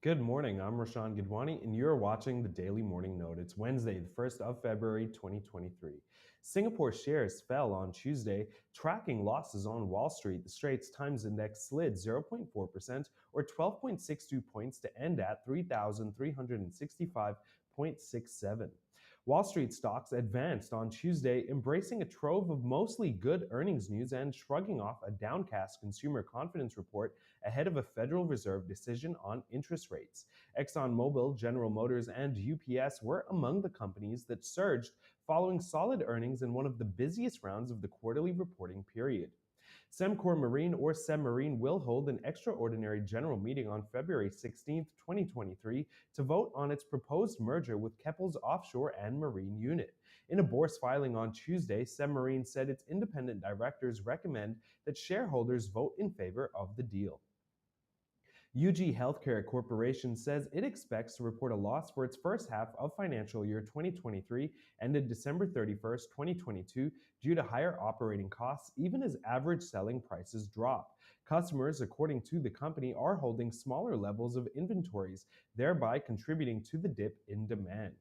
Good morning, I'm Rashan Gidwani, and you're watching the Daily Morning Note. It's Wednesday, the 1st of February, 2023. Singapore shares fell on Tuesday, tracking losses on Wall Street. The Straits Times Index slid 0.4% or 12.62 points to end at 3,365.67. Wall Street stocks advanced on Tuesday, embracing a trove of mostly good earnings news and shrugging off a downcast consumer confidence report ahead of a Federal Reserve decision on interest rates. ExxonMobil, General Motors, and UPS were among the companies that surged following solid earnings in one of the busiest rounds of the quarterly reporting period. Semcor Marine or Semmarine will hold an extraordinary general meeting on February 16, 2023 to vote on its proposed merger with Keppel's offshore and marine unit. In a Bourse filing on Tuesday, Semmarine said its independent directors recommend that shareholders vote in favor of the deal. UG Healthcare Corporation says it expects to report a loss for its first half of financial year 2023 ended December 31st, 2022 due to higher operating costs even as average selling prices drop. Customers, according to the company, are holding smaller levels of inventories, thereby contributing to the dip in demand.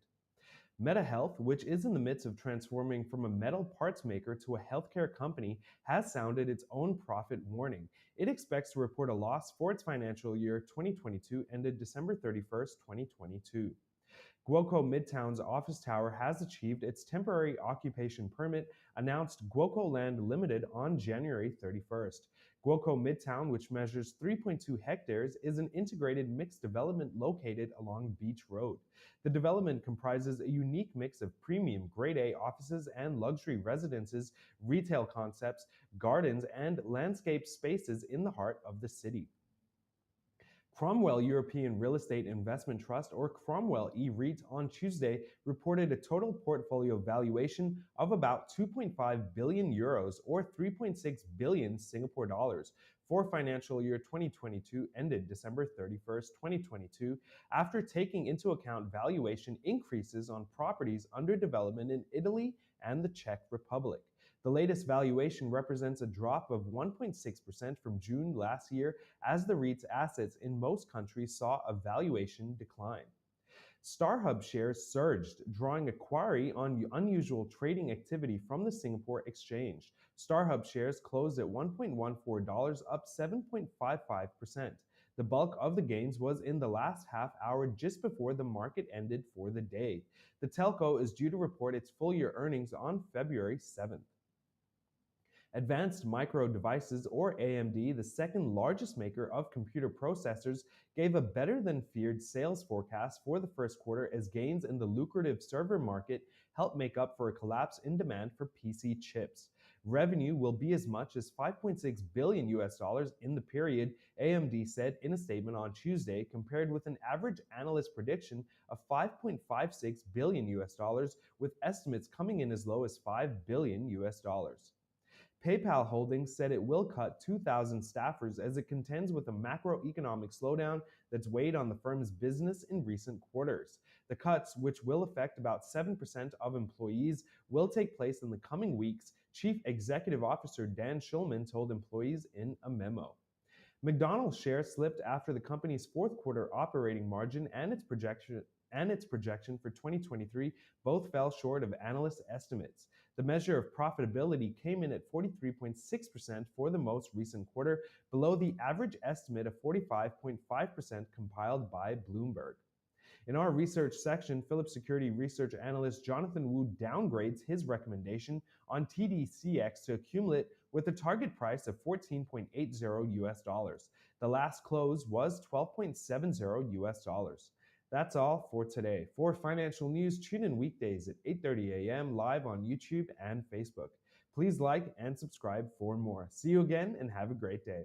MetaHealth, which is in the midst of transforming from a metal parts maker to a healthcare company, has sounded its own profit warning. It expects to report a loss for its financial year 2022 ended December 31st, 2022. GWOCO Midtown's office tower has achieved its temporary occupation permit, announced GWOCO Land Limited on January 31st. GWOCO Midtown, which measures 3.2 hectares, is an integrated mixed development located along Beach Road. The development comprises a unique mix of premium Grade A offices and luxury residences, retail concepts, gardens, and landscape spaces in the heart of the city. Cromwell European Real Estate Investment Trust, or Cromwell E-REIT, on Tuesday reported a total portfolio valuation of about 2.5 billion euros or 3.6 billion Singapore dollars for financial year 2022 ended December 31st, 2022, after taking into account valuation increases on properties under development in Italy and the Czech Republic. The latest valuation represents a drop of 1.6% from June last year as the REIT's assets in most countries saw a valuation decline. StarHub shares surged, drawing a query on unusual trading activity from the Singapore Exchange. StarHub shares closed at $1.14, up 7.55%. The bulk of the gains was in the last half hour just before the market ended for the day. The telco is due to report its full-year earnings on February 7th. Advanced Micro Devices, or AMD, the second largest maker of computer processors, gave a better-than-feared sales forecast for the first quarter as gains in the lucrative server market helped make up for a collapse in demand for PC chips. Revenue will be as much as $5.6 billion in the period, AMD said in a statement on Tuesday, compared with an average analyst prediction of $5.56 billion, with estimates coming in as low as $5 billion. PayPal Holdings said it will cut 2,000 staffers as it contends with a macroeconomic slowdown that's weighed on the firm's business in recent quarters. The cuts, which will affect about 7% of employees, will take place in the coming weeks, Chief Executive Officer Dan Schulman told employees in a memo. McDonald's shares slipped after the company's fourth quarter operating margin and its projection for 2023 both fell short of analyst estimates. The measure of profitability came in at 43.6% for the most recent quarter, below the average estimate of 45.5% compiled by Bloomberg. In our research section, Phillip Security research analyst Jonathan Wu downgrades his recommendation on TDCX to accumulate with a target price of $14.80. The last close was $12.70. That's all for today. For financial news, tune in weekdays at 8:30 a.m. live on YouTube and Facebook. Please like and subscribe for more. See you again and have a great day.